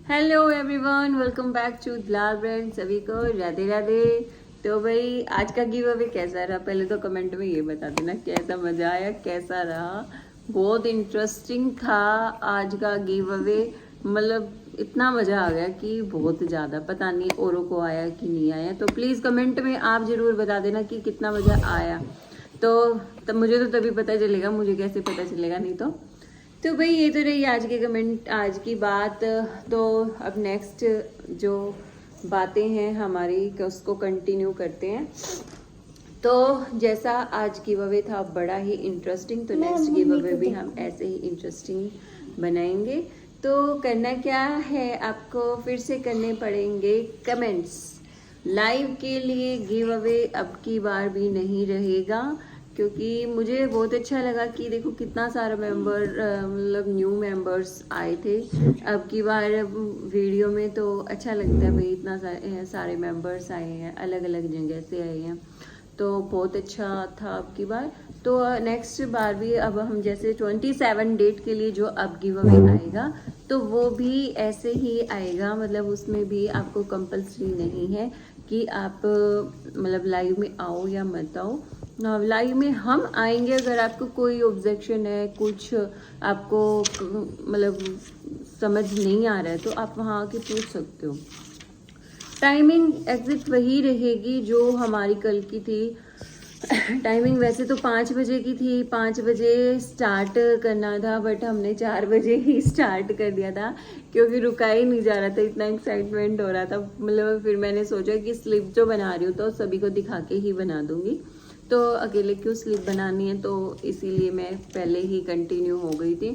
Hello everyone, welcome back to Dilar brand. सभी को राधे राधे। तो भाई आज का गिव अवे कैसा रहा, पहले तो कमेंट में ये बता देना कैसा मजा आया, कैसा रहा। बहुत इंटरेस्टिंग था आज का गिव अवे। मतलब इतना मजा आ गया कि बहुत ज़्यादा, पता नहीं औरों को आया कि नहीं आया। तो प्लीज़ कमेंट में आप ज़रूर बता देना कि कितना मज़ा आया। तो तब मुझे तो तभी पता चलेगा, मुझे कैसे पता चलेगा नहीं तो भाई ये तो रही आज के कमेंट, आज की बात। तो अब नेक्स्ट जो बातें हैं हमारी उसको कंटिन्यू करते हैं। तो जैसा आज गिव अवे था बड़ा ही इंटरेस्टिंग, तो नेक्स्ट गिव अवे भी हम ऐसे ही इंटरेस्टिंग बनाएंगे। तो करना क्या है, आपको फिर से करने पड़ेंगे कमेंट्स। लाइव के लिए गिव अवे अब की बार भी नहीं रहेगा, क्योंकि मुझे बहुत अच्छा लगा कि देखो कितना सारा मेंबर, मतलब न्यू मेंबर्स आए थे अब की बार वीडियो में। तो अच्छा लगता है भाई, इतना सारे मेंबर्स आए हैं, अलग अलग जगह से आए हैं, तो बहुत अच्छा था अब की बार। तो नेक्स्ट बार भी अब हम जैसे 27 डेट के लिए जो अब गिव अवे आएगा तो वो भी ऐसे ही आएगा। मतलब उसमें भी आपको कंपल्सरी नहीं है कि आप मतलब लाइव में आओ या मत आओ। लाइव में हम आएंगे, अगर आपको कोई ऑब्जेक्शन है, कुछ आपको मतलब समझ नहीं आ रहा है तो आप वहाँ आके पूछ सकते हो। टाइमिंग एग्जिट वही रहेगी जो हमारी कल की थी। टाइमिंग वैसे तो 5 बजे की थी, 5 बजे स्टार्ट करना था, बट हमने 4 बजे ही स्टार्ट कर दिया था क्योंकि रुका ही नहीं जा रहा था, इतना एक्साइटमेंट हो रहा था। मतलब फिर मैंने सोचा कि स्लिप जो बना रही हूँ तो सभी को दिखा के ही बना दूंगी, तो अकेले क्यों स्लिप बनानी है, तो इसीलिए मैं पहले ही कंटिन्यू हो गई थी।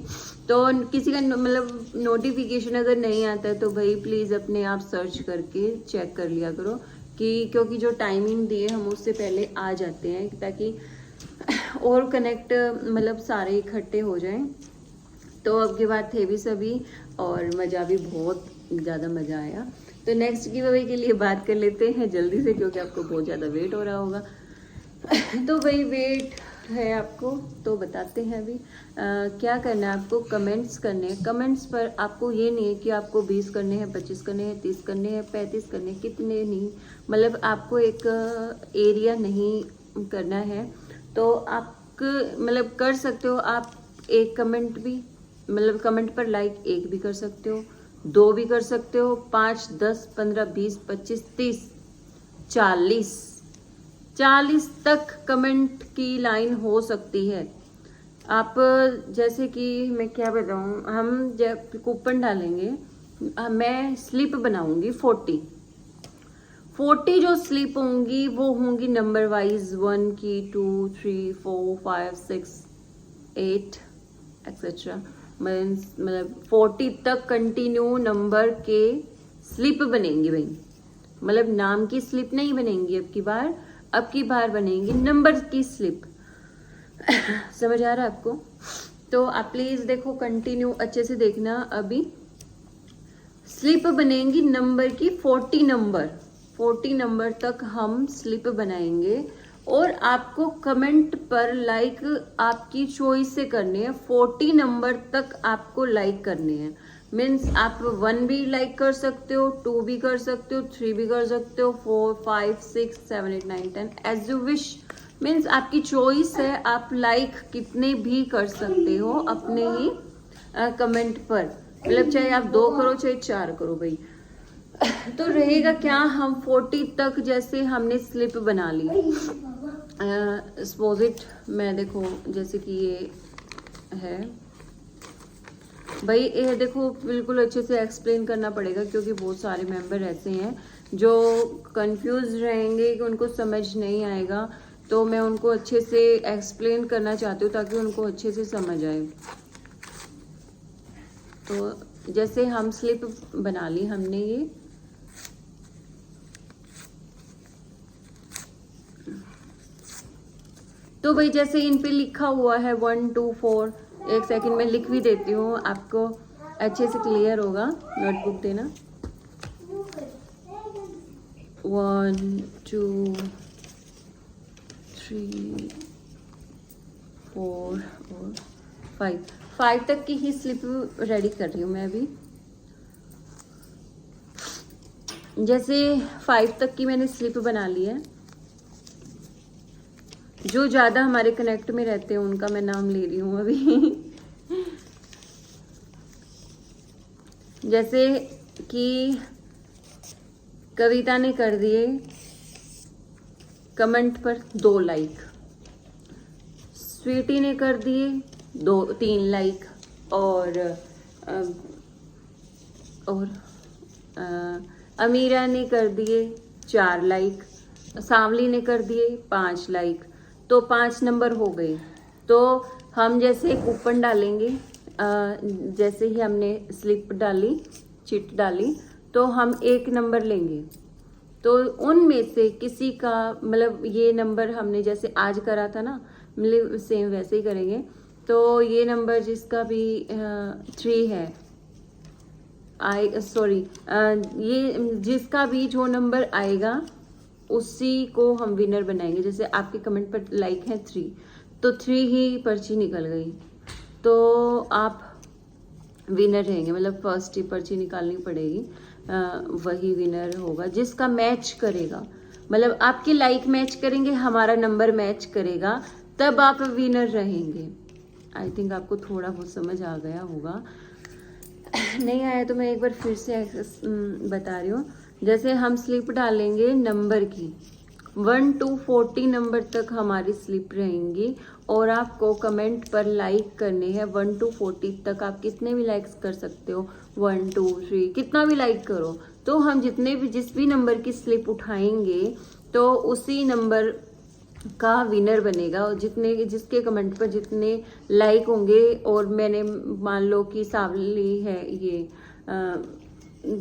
तो किसी का मतलब नोटिफिकेशन अगर नहीं आता है तो भाई प्लीज़ अपने आप सर्च करके चेक कर लिया करो कि, क्योंकि जो टाइमिंग दी है हम उससे पहले आ जाते हैं ताकि और कनेक्ट मतलब सारे इकट्ठे हो जाएं। तो अब की बात थे भी सभी और मज़ा भी बहुत ज़्यादा मज़ा आया। तो नेक्स्ट गिव अवे के लिए बात कर लेते हैं जल्दी से, क्योंकि आपको बहुत ज़्यादा वेट हो रहा होगा। तो भाई वेट है आपको, तो बताते हैं अभी क्या करना है आपको। कमेंट्स करने हैं। कमेंट्स पर आपको ये नहीं है कि आपको 20 करने हैं, 25 करने हैं, 30 करने हैं, 35 करने हैं, कितने नहीं, मतलब आपको एक एरिया नहीं करना है। तो आप मतलब कर सकते हो आप एक कमेंट भी, मतलब कमेंट पर लाइक एक भी कर सकते हो, 2 भी कर सकते हो, 5, 10, 15, 20, 25, 30, 40 तक कमेंट की लाइन हो सकती है। आप जैसे कि मैं क्या बताऊँ, हम जब कूपन डालेंगे, मैं स्लिप बनाऊंगी 40 जो स्लिप होंगी वो होंगी नंबर वाइज, 1 की, 2, 3, 4, 5, 6, 8 एक्सेट्रा। मतलब 40 तक कंटिन्यू नंबर के स्लिप बनेंगी भाई। मतलब नाम की स्लिप नहीं बनेंगी अब की बार बनेंगी नंबर की स्लिप। समझ आ रहा है आपको? तो आप प्लीज देखो, कंटिन्यू अच्छे से देखना। अभी स्लिप बनेंगी नंबर की 40 नंबर तक हम स्लिप बनाएंगे, और आपको कमेंट पर लाइक आपकी चॉइस से करने हैं। 40 नंबर तक आपको लाइक करने हैं। मीन्स आप 1 भी लाइक कर सकते हो, 2 भी कर सकते हो, 3 भी कर सकते हो, 4, 5, 6, 7, 8, 9, 10 एज यू विश। मीन्स आपकी चॉइस है, आप लाइक कितने भी कर सकते हो अपने ही कमेंट पर। मतलब चाहे आप 2 करो चाहे 4 करो भाई। तो रहेगा क्या, हम 40 तक जैसे हमने स्लिप बना ली। सपोजिट मैं देखो जैसे कि ये है भाई, ये देखो बिल्कुल अच्छे से एक्सप्लेन करना पड़ेगा क्योंकि बहुत सारे मेंबर ऐसे हैं जो कंफ्यूज रहेंगे कि उनको समझ नहीं आएगा। तो मैं उनको अच्छे से एक्सप्लेन करना चाहती हूँ ताकि उनको अच्छे से समझ आए। तो जैसे हम स्लिप बना ली हमने ये, तो भाई जैसे इन पे लिखा हुआ है 1, 2, 4, एक सेकंड में लिख भी देती हूँ, आपको अच्छे से क्लियर होगा। नोटबुक देना। 1, 2, 3, 4 और 5 तक की ही स्लिप रेडी कर रही हूँ मैं अभी। जैसे 5 तक की मैंने स्लिप बना ली है। जो ज़्यादा हमारे कनेक्ट में रहते हैं उनका मैं नाम ले रही हूँ अभी। जैसे कि कविता ने कर दिए कमेंट पर 2 लाइक, स्वीटी ने कर दिए 3 लाइक, और अमीरा ने कर दिए 4 लाइक, सांवली ने कर दिए 5 लाइक। तो 5 नंबर हो गए। तो हम जैसे कूपन डालेंगे, जैसे ही हमने स्लिप डाली, चिट डाली, तो हम 1 नंबर लेंगे। तो उनमें से किसी का मतलब ये नंबर हमने जैसे आज करा था ना, मतलब सेम वैसे ही करेंगे। तो ये नंबर जिसका भी 3 है, ये जिसका भी जो नंबर आएगा उसी को हम विनर बनाएंगे। जैसे आपके कमेंट पर लाइक है 3, तो 3 ही पर्ची निकल गई, तो आप विनर रहेंगे। मतलब फर्स्ट ही पर्ची निकालनी पड़ेगी, वही विनर होगा जिसका मैच करेगा। मतलब आपके लाइक मैच करेंगे, हमारा नंबर मैच करेगा, तब आप विनर रहेंगे। आई थिंक आपको थोड़ा बहुत समझ आ गया होगा। नहीं आया तो मैं एक बार फिर से बता रही हूँ। जैसे हम स्लिप डालेंगे नंबर की, 1 to 40 नंबर तक हमारी स्लिप रहेंगी, और आपको कमेंट पर लाइक करने हैं 1 to 40 तक। आप कितने भी लाइक्स कर सकते हो, 1 2 3 कितना भी लाइक करो। तो हम जिस भी नंबर की स्लिप उठाएंगे तो उसी नंबर का विनर बनेगा। और जिसके कमेंट पर जितने लाइक होंगे, और मैंने मान लो कि सावली है ये,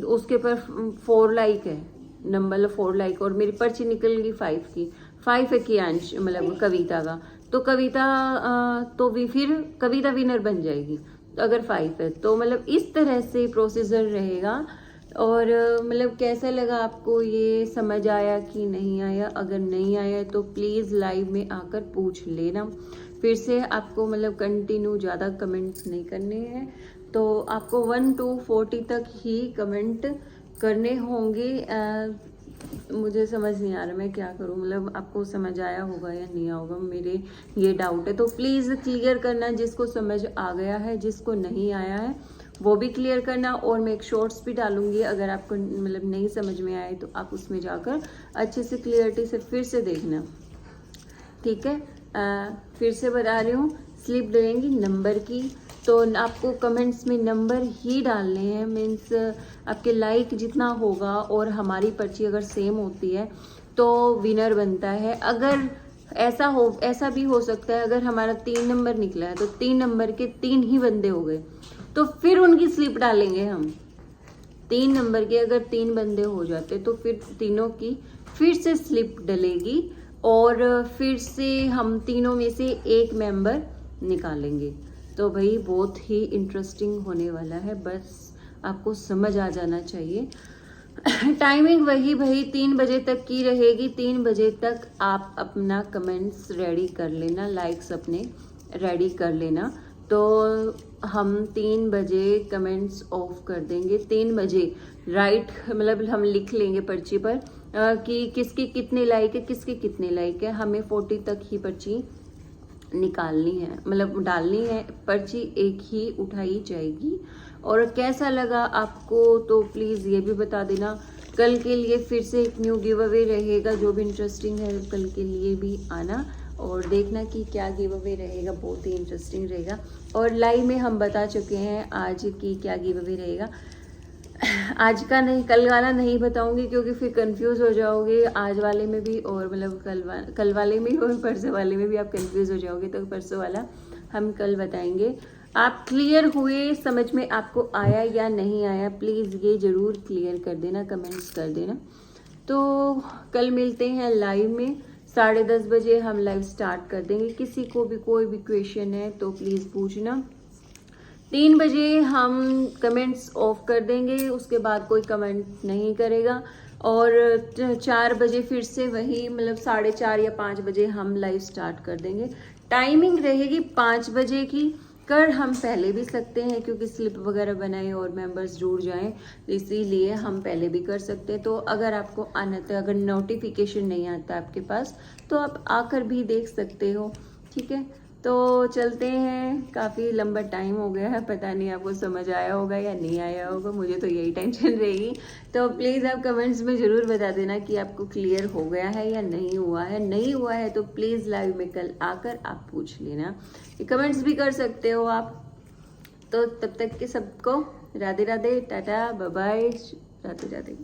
उसके पर 4 लाइक है, नंबर 4 लाइक, और मेरी पर्ची निकल गई 5 की। 5 है कियांश मतलब कविता का, तो कविता तो भी फिर कविता विनर बन जाएगी अगर 5 है तो। मतलब इस तरह से प्रोसीजर रहेगा। और मतलब कैसा लगा आपको, ये समझ आया कि नहीं आया? अगर नहीं आया तो प्लीज़ लाइव में आकर पूछ लेना। फिर से आपको मतलब कंटिन्यू ज़्यादा कमेंट्स नहीं करने हैं, तो आपको 1 to 40 तक ही कमेंट करने होंगे। मुझे समझ नहीं आ रहा मैं क्या करूं, मतलब आपको समझ आया होगा या नहीं होगा, मेरे ये डाउट है। तो प्लीज़ क्लियर करना, जिसको समझ आ गया है, जिसको नहीं आया है वो भी क्लियर करना। और मैं एक शॉर्ट्स भी डालूंगी, अगर आपको मतलब नहीं समझ में आए तो आप उसमें जाकर अच्छे से क्लियरिटी से फिर से देखना, ठीक है। फिर से बता रही हूँ, स्लिप डलेंगी नंबर की, तो आपको कमेंट्स में नंबर ही डालने हैं। मीन्स आपके लाइक जितना होगा और हमारी पर्ची अगर सेम होती है तो विनर बनता है। अगर ऐसा भी हो सकता है, अगर हमारा 3 नंबर निकला है तो 3 नंबर के 3 ही बंदे हो गए, तो फिर उनकी स्लिप डालेंगे हम। 3 नंबर के अगर 3 बंदे हो जाते तो फिर तीनों की फिर से स्लिप डलेगी, और फिर से हम तीनों में से एक मेंबर निकालेंगे। तो भाई बहुत ही इंटरेस्टिंग होने वाला है, बस आपको समझ आ जाना चाहिए। टाइमिंग वही भाई 3 बजे तक की रहेगी। 3 बजे तक आप अपना कमेंट्स रेडी कर लेना, लाइक्स अपने रेडी कर लेना। तो हम 3 बजे कमेंट्स ऑफ कर देंगे। 3 बजे राइट, मतलब हम लिख लेंगे पर्ची पर कि किसके कितने लाइक है, किसके कितने लाइक है। हमें 40 तक ही पर्ची निकालनी है, मतलब डालनी है। पर्ची एक ही उठाई जाएगी। और कैसा लगा आपको तो प्लीज़ ये भी बता देना। कल के लिए फिर से एक न्यू गिव अवे रहेगा, जो भी इंटरेस्टिंग है कल के लिए भी आना और देखना कि क्या गिव अवे रहेगा, बहुत ही इंटरेस्टिंग रहेगा। और लाइव में हम बता चुके हैं आज की क्या गिव अवे रहेगा। आज का नहीं, कल वाला नहीं बताऊंगी क्योंकि फिर कंफ्यूज हो जाओगे। आज वाले में भी और मतलब कल वाले में और परसों वाले में भी आप कंफ्यूज हो जाओगे, तो परसों वाला हम कल बताएंगे। आप क्लियर हुए, समझ में आपको आया या नहीं आया, प्लीज़ ये ज़रूर क्लियर कर देना, कमेंट्स कर देना। तो कल मिलते हैं लाइव में 10:30 बजे हम लाइव स्टार्ट कर देंगे। किसी को भी कोई भी क्वेश्चन है तो प्लीज़ पूछना। 3 बजे हम कमेंट्स ऑफ कर देंगे, उसके बाद कोई कमेंट नहीं करेगा। और 4 बजे फिर से वही मतलब 4:30 या 5 बजे हम लाइव स्टार्ट कर देंगे। टाइमिंग रहेगी 5 बजे की कर हम पहले भी सकते हैं क्योंकि स्लिप वगैरह बनाए और मेंबर्स जुड़ जाएं, इसीलिए हम पहले भी कर सकते हैं। तो अगर आपको आना था, अगर नोटिफिकेशन नहीं आता आपके पास तो आप आकर भी देख सकते हो, ठीक है। तो चलते हैं, काफ़ी लंबा टाइम हो गया है, पता नहीं आपको समझ आया होगा या नहीं आया होगा, मुझे तो यही टेंशन रहेगी। तो प्लीज़ आप कमेंट्स में ज़रूर बता देना कि आपको क्लियर हो गया है या नहीं हुआ है। नहीं हुआ है तो प्लीज़ लाइव में कल आकर आप पूछ लेना, कमेंट्स भी कर सकते हो आप। तो तब तक के सबको राधे राधे, टाटा, बाय बाय, राधे राधे।